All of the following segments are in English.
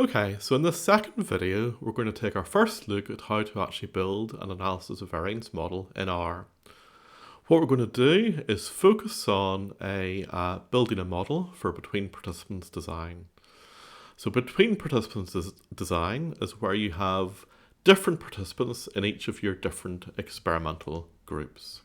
Okay, so in this second video, we're going to take our first look at how to actually build an analysis of variance model in R. What we're going to do is focus on building a model for between participants design. So between participants design is where you have different participants in each of your different experimental groups.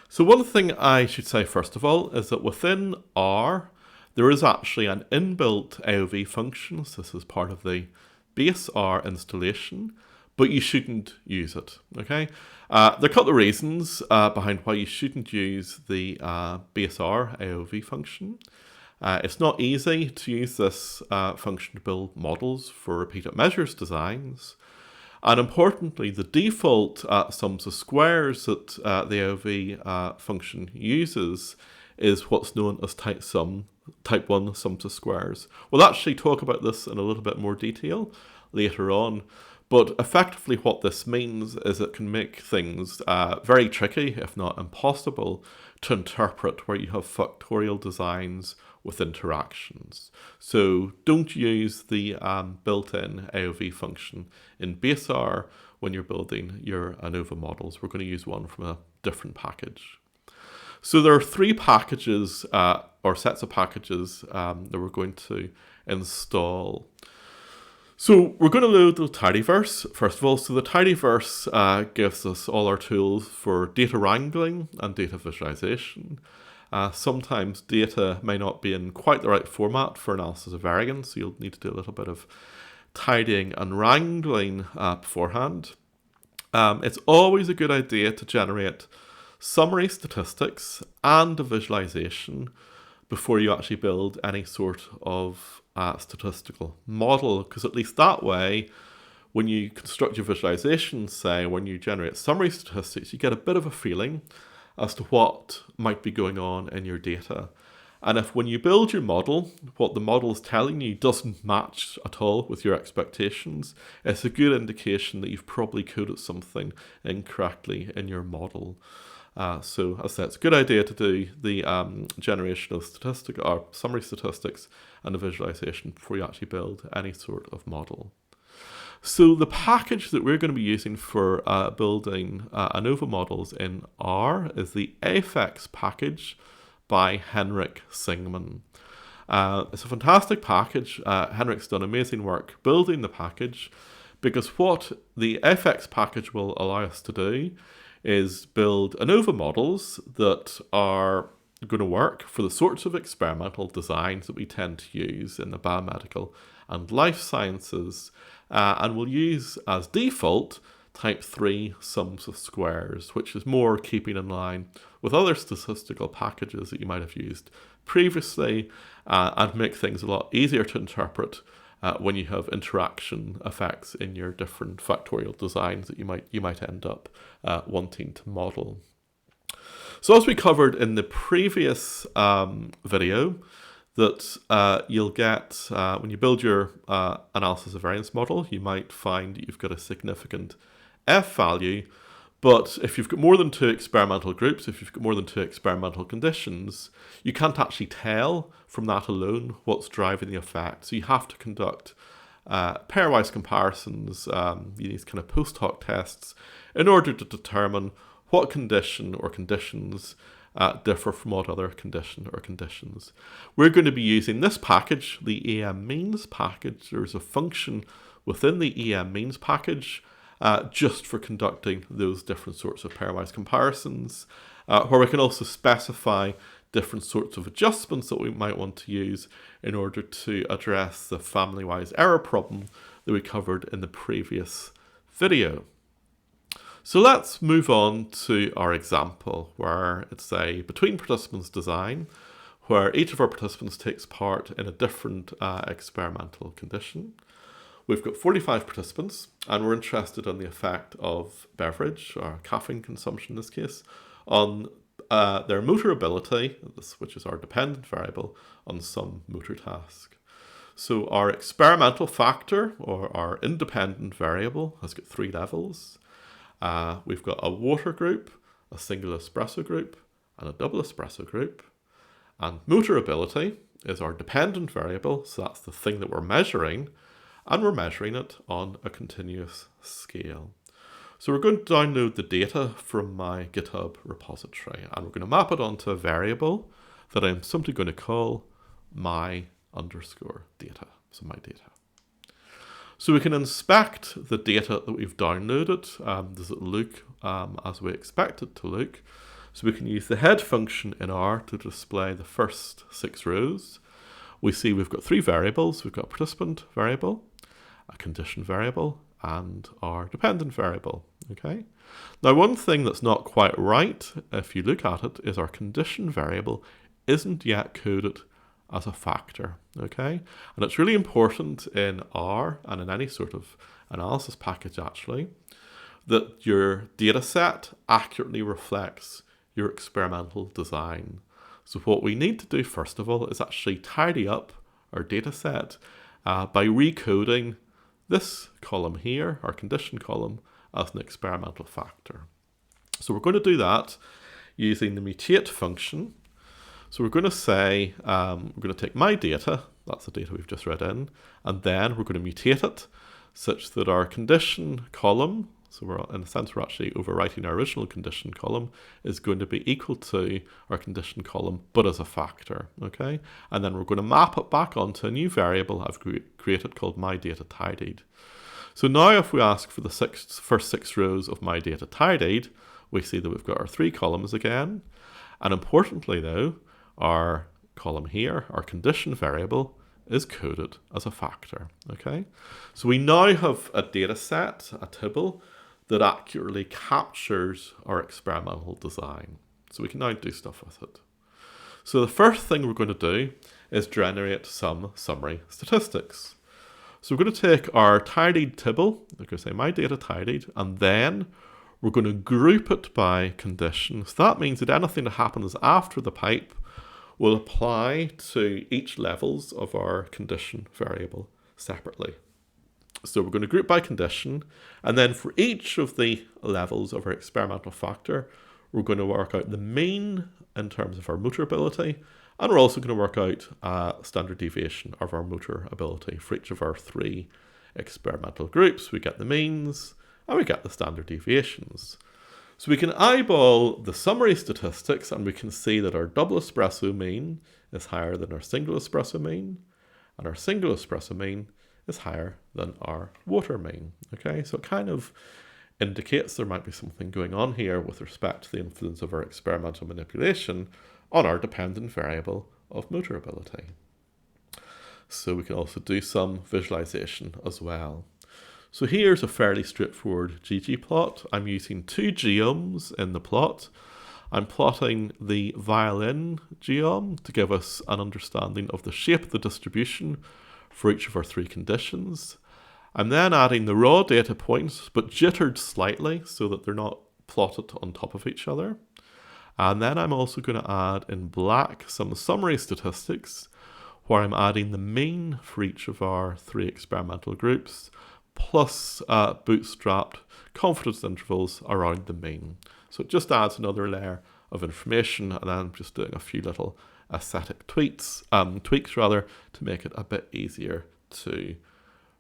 So one thing I should say first of all is that within R, there is actually an inbuilt AOV function. So this is part of the base R installation, but you shouldn't use it, okay? There are a couple of reasons behind why you shouldn't use the base R AOV function. It's not easy to use this function to build models for repeated measures designs. And importantly, the default sums of squares that the AOV function uses is what's known as type 1 sums of squares. We'll actually talk about this in a little bit more detail later on, but effectively what this means is it can make things very tricky, if not impossible, to interpret where you have factorial designs with interactions. So don't use the built-in AOV function in base R when you're building your ANOVA models. We're going to use one from a different package. So there are three packages or sets of packages that we're going to install. So we're going to load the tidyverse first of all. So the tidyverse gives us all our tools for data wrangling and data visualization. Sometimes data may not be in quite the right format for analysis of variance, so you'll need to do a little bit of tidying and wrangling beforehand. It's always a good idea to generate summary statistics and a visualization before you actually build any sort of statistical model, because at least that way, when you construct your visualization, say when you generate summary statistics, you get a bit of a feeling as to what might be going on in your data. And if when you build your model, what the model is telling you doesn't match at all with your expectations, it's a good indication that you've probably coded something incorrectly in your model. So as I said, it's a good idea to do the generation of summary statistics and the visualization before you actually build any sort of model. So the package that we're going to be using for building ANOVA models in R is the AFEX package by Henrik Singman. It's a fantastic package. Henrik's done amazing work building the package, because what the AFEX package will allow us to do is build ANOVA models that are going to work for the sorts of experimental designs that we tend to use in the biomedical and life sciences, and we'll use as default type 3 sums of squares, which is more keeping in line with other statistical packages that you might have used previously, and make things a lot easier to interpret when you have interaction effects in your different factorial designs that you might end up wanting to model. So as we covered in the previous video, that you'll get when you build your analysis of variance model, you might find that you've got a significant F value. But if you've got more than two experimental groups, if you've got more than two experimental conditions, you can't actually tell from that alone what's driving the effect. So you have to conduct pairwise comparisons, these kind of post hoc tests, in order to determine what condition or conditions differ from what other condition or conditions. We're going to be using this package, the EM means package. There's a function within the EM means package just for conducting those different sorts of pairwise comparisons, where we can also specify different sorts of adjustments that we might want to use in order to address the family-wise error problem that we covered in the previous video. So let's move on to our example, where it's a between participants design, where each of our participants takes part in a different experimental condition. We've got 45 participants, and we're interested in the effect of beverage, or caffeine consumption in this case, on their motor ability, which is our dependent variable, on some motor task. So our experimental factor, or our independent variable, has got three levels. We've got a water group, a single espresso group, and a double espresso group. And motor ability is our dependent variable, so that's the thing that we're measuring. and we're measuring it on a continuous scale. So we're going to download the data from my GitHub repository, and we're going to map it onto a variable that I'm simply going to call my_data, so my data. So we can inspect the data that we've downloaded. Does it look as we expect it to look? So we can use the head function in R to display the first 6 rows. We see we've got 3 variables. We've got a participant variable, a condition variable, and our dependent variable. Okay. Now, one thing that's not quite right, if you look at it, is our condition variable isn't yet coded as a factor. Okay, and it's really important in R and in any sort of analysis package actually that your data set accurately reflects your experimental design. So what we need to do first of all is actually tidy up our data set by recoding this column here, our condition column, as an experimental factor. So we're going to do that using the mutate function. So we're going to say, we're going to take my data, that's the data we've just read in, and then we're going to mutate it such that our condition column, so we're in a sense we're actually overwriting our original condition column, is going to be equal to our condition column, but as a factor, okay? And then we're going to map it back onto a new variable I've created called myDataTidied. So now if we ask for the first 6 rows of myDataTidied, we see that we've got our 3 columns again. And importantly though, our column here, our condition variable, is coded as a factor, okay? So we now have a data set, a tibble, that accurately captures our experimental design. So we can now do stuff with it. So the first thing we're going to do is generate some summary statistics. So we're going to take our tidied tibble, we're going to say my data tidied, and then we're going to group it by condition. So that means that anything that happens after the pipe will apply to each levels of our condition variable separately. So we're going to group by condition, and then for each of the levels of our experimental factor, we're going to work out the mean in terms of our motor ability, and we're also going to work out standard deviation of our motor ability for each of our 3 experimental groups. We get the means, and we get the standard deviations. So we can eyeball the summary statistics, and we can see that our double espresso mean is higher than our single espresso mean, and our single espresso mean is higher than our water mean. Okay, so it kind of indicates there might be something going on here with respect to the influence of our experimental manipulation on our dependent variable of motor ability. So we can also do some visualization as well. So here's a fairly straightforward ggplot. I'm using 2 geoms in the plot. I'm plotting the violin geom to give us an understanding of the shape of the distribution for each of our 3 conditions. I'm then adding the raw data points, but jittered slightly so that they're not plotted on top of each other. And then I'm also going to add in black some summary statistics where I'm adding the mean for each of our 3 experimental groups, plus bootstrapped confidence intervals around the mean. So it just adds another layer of information, and then I'm just doing a few little aesthetic tweaks to make it a bit easier to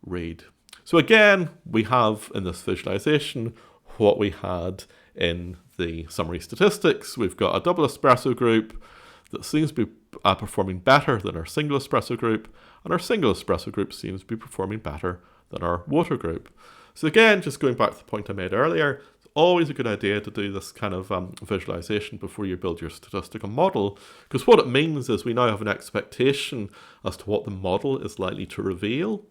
read. So again, we have in this visualization what we had in the summary statistics. We've got a double espresso group that seems to be performing better than our single espresso group, and our single espresso group seems to be performing better than our water group. So again, just going back to the point I made earlier, it's always a good idea to do this kind of visualization before you build your statistical model, because what it means is we now have an expectation as to what the model is likely to reveal.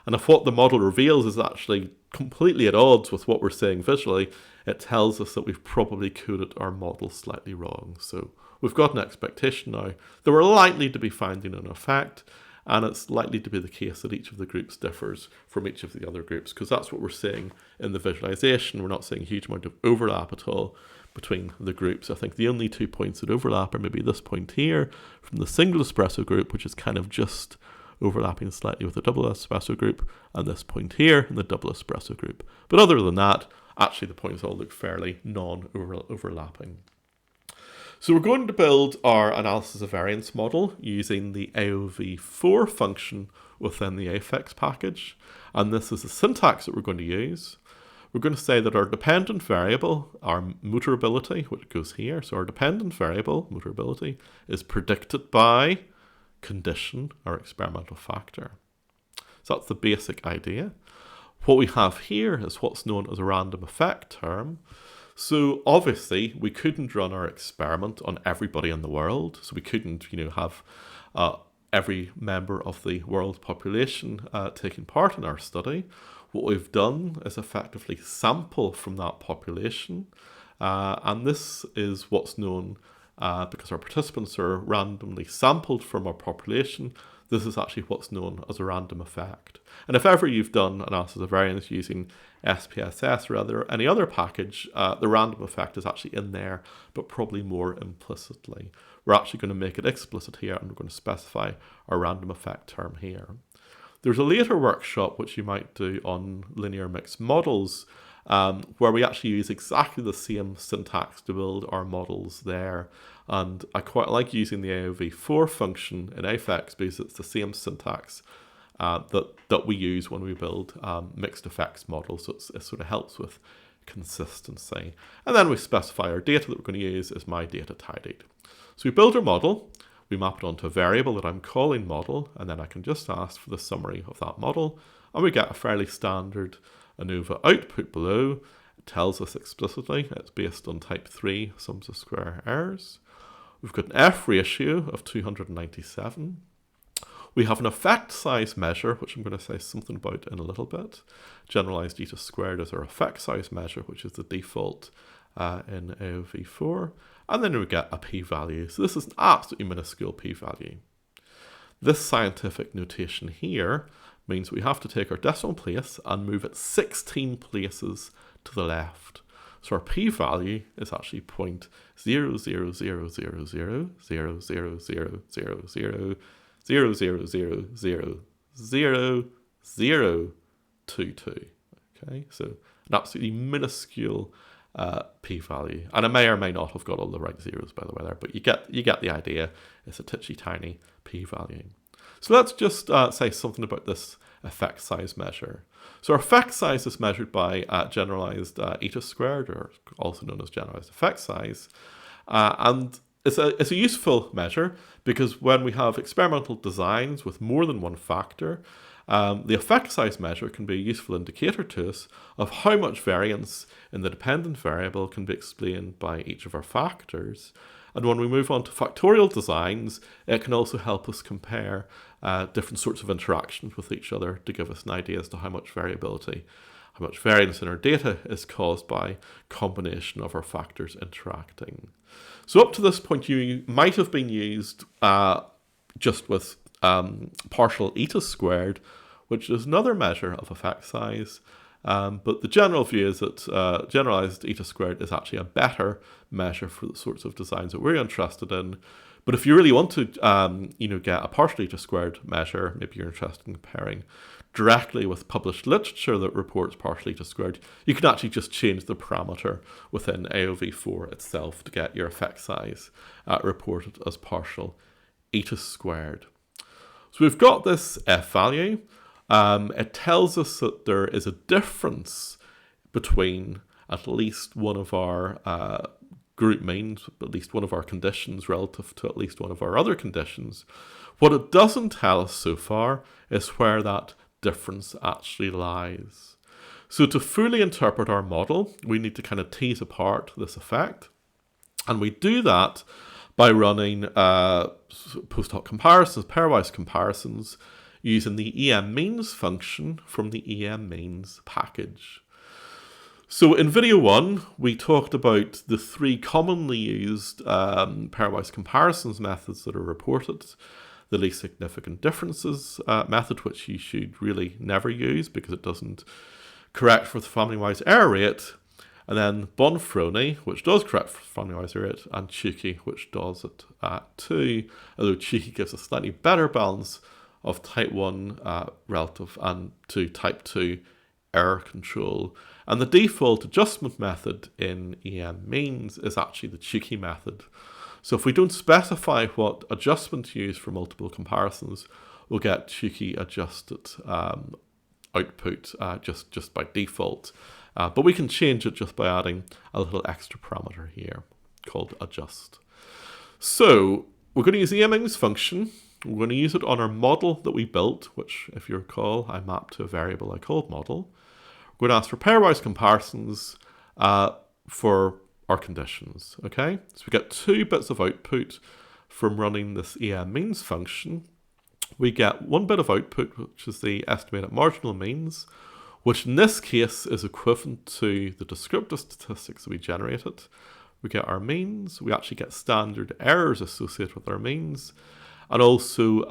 And if what the model reveals is actually completely at odds with what we're seeing visually, it tells us that we've probably coded our model slightly wrong. So we've got an expectation now that we're likely to be finding an effect, and it's likely to be the case that each of the groups differs from each of the other groups, because that's what we're seeing in the visualization. We're not seeing a huge amount of overlap at all between the groups. I think the only 2 points that overlap are maybe this point here from the single espresso group, which is kind of just overlapping slightly with the double espresso group, and this point here in the double espresso group. But other than that, actually the points all look fairly non-overlapping. So we're going to build our analysis of variance model using the AOV4 function within the affix package. And this is the syntax that we're going to use. We're going to say that our dependent variable, our mutability, which goes here, so our dependent variable, mutability, is predicted by condition or experimental factor. So that's the basic idea. What we have here is what's known as a random effect term. So obviously we couldn't run our experiment on everybody in the world. So we couldn't, have every member of the world population taking part in our study. What we've done is effectively sample from that population. And this is what's known, because our participants are randomly sampled from our population, this is actually what's known as a random effect. And if ever you've done analysis of variance using SPSS or any other package, the random effect is actually in there, but probably more implicitly. We're actually going to make it explicit here, and we're going to specify our random effect term here. There's a later workshop which you might do on linear mixed models, where we actually use exactly the same syntax to build our models there. And I quite like using the AOV4 function in affix because it's the same syntax that we use when we build mixed effects models. So it sort of helps with consistency. And then we specify our data that we're going to use as my data tidied. So we build our model, we map it onto a variable that I'm calling model, and then I can just ask for the summary of that model, and we get a fairly standard ANOVA output below. It tells us explicitly it's based on type 3 sums of square errors. We've got an F ratio of 297. We have an effect size measure, which I'm going to say something about in a little bit. Generalized eta squared is our effect size measure, which is the default in AOV4. And then we get a p-value. So this is an absolutely minuscule p-value. This scientific notation here means we have to take our decimal place and move it 16 places to the left. So our p-value is actually 0.000000000000022. Okay, so an absolutely minuscule p-value, and I may or may not have got all the right zeros, by the way, there, but you get the idea. It's a titchy tiny p-value. So let's just say something about this effect size measure. So our effect size is measured by generalized eta squared, or also known as generalized effect size, and it's a useful measure because when we have experimental designs with more than one factor, the effect size measure can be a useful indicator to us of how much variance in the dependent variable can be explained by each of our factors. And when we move on to factorial designs, it can also help us compare different sorts of interactions with each other to give us an idea as to how much variability, how much variance in our data is caused by combination of our factors interacting. So up to this point, you might have been used just with partial eta squared, which is another measure of effect size. But the general view is that generalized eta squared is actually a better measure for the sorts of designs that we're interested in. But if you really want to get a partial eta squared measure, maybe you're interested in comparing directly with published literature that reports partial eta squared, you can actually just change the parameter within AOV4 itself to get your effect size reported as partial eta squared. So we've got this F value. It tells us that there is a difference between at least one of our group means, at least one of our conditions relative to at least one of our other conditions. What it doesn't tell us so far is where that difference actually lies. So to fully interpret our model, we need to kind of tease apart this effect. And we do that by running post hoc comparisons, pairwise comparisons, using the em_means function from the em_means package. So in video 1, we talked about the 3 commonly used pairwise comparisons methods that are reported. The least significant differences method, which you should really never use because it doesn't correct for the family-wise error rate. And then Bonfroni, which does correct for family-wise error rate, and Tukey, which does it too. Although Tukey gives a slightly better balance of type 1 relative and to type 2 error control. And the default adjustment method in em_means is actually the Tukey method. So if we don't specify what adjustment to use for multiple comparisons, we'll get cheeky adjusted output just by default. But we can change it just by adding a little extra parameter here called adjust. So we're going to use the amins function. We're going to use it on our model that we built, which, if you recall, I mapped to a variable I called model. We're going to ask for pairwise comparisons for our conditions. Okay, so we get 2 bits of output from running this amins function. We get 1 bit of output, which is the estimated marginal means, which in this case is equivalent to the descriptive statistics that we generated. We get our means, we actually get standard errors associated with our means, and also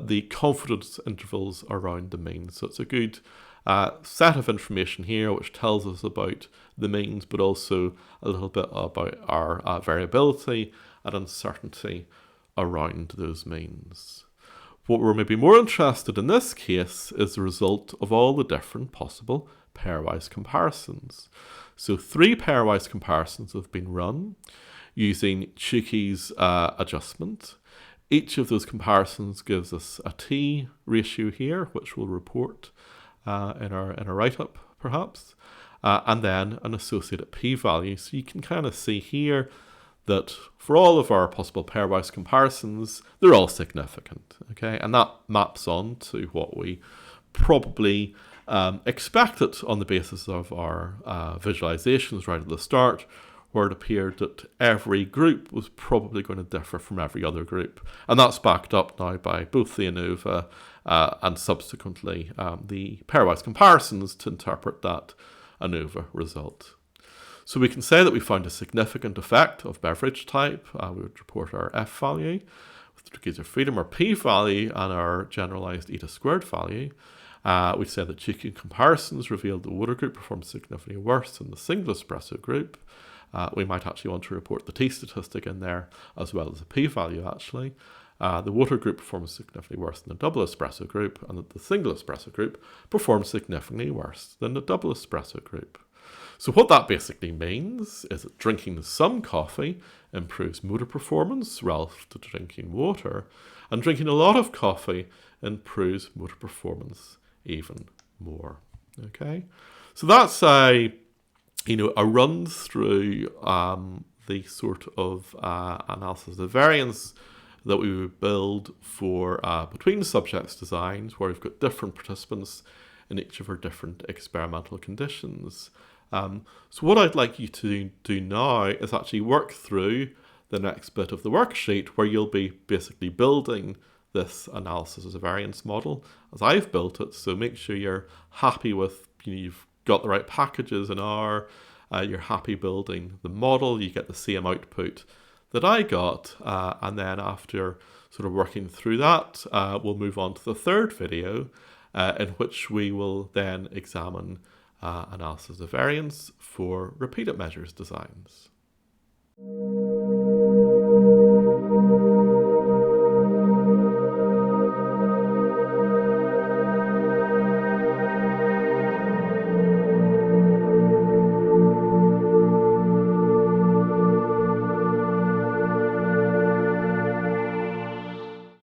the confidence intervals around the means. So it's a good set of information here which tells us about the means, but also a little bit about our variability and uncertainty around those means. What we're maybe more interested in this case is the result of all the different possible pairwise comparisons. So 3 pairwise comparisons have been run using Tukey's adjustment. Each of those comparisons gives us a t ratio here, which we'll report in our write-up perhaps, and then an associated p-value. So you can kind of see here that for all of our possible pairwise comparisons, they're all significant, okay? And that maps on to what we probably expected on the basis of our visualizations right at the start, where it appeared that every group was probably going to differ from every other group. And that's backed up now by both the ANOVA and subsequently the pairwise comparisons to interpret that ANOVA result. So we can say that we found a significant effect of beverage type. We would report our F value with degrees of freedom, our P value, and our generalized eta squared value. We said that Tukey comparisons revealed the water group performed significantly worse than the single espresso group. We might actually want to report the T statistic in there as well as the P value actually. The water group performed significantly worse than the double espresso group, and that the single espresso group performed significantly worse than the double espresso group. So what that basically means is that drinking some coffee improves motor performance relative to drinking water, and drinking a lot of coffee improves motor performance even more. Okay, so that's a run through the sort of analysis of variance that we would build for between subjects designs, where we've got different participants in each of our different experimental conditions. So what I'd like you to do now is actually work through the next bit of the worksheet, where you'll be basically building this analysis as a variance model as I've built it. So make sure you're happy with, you've got the right packages in R, you're happy building the model, you get the same output that I got, and then after sort of working through that, we'll move on to the third video in which we will then examine analysis of variance for repeated measures designs.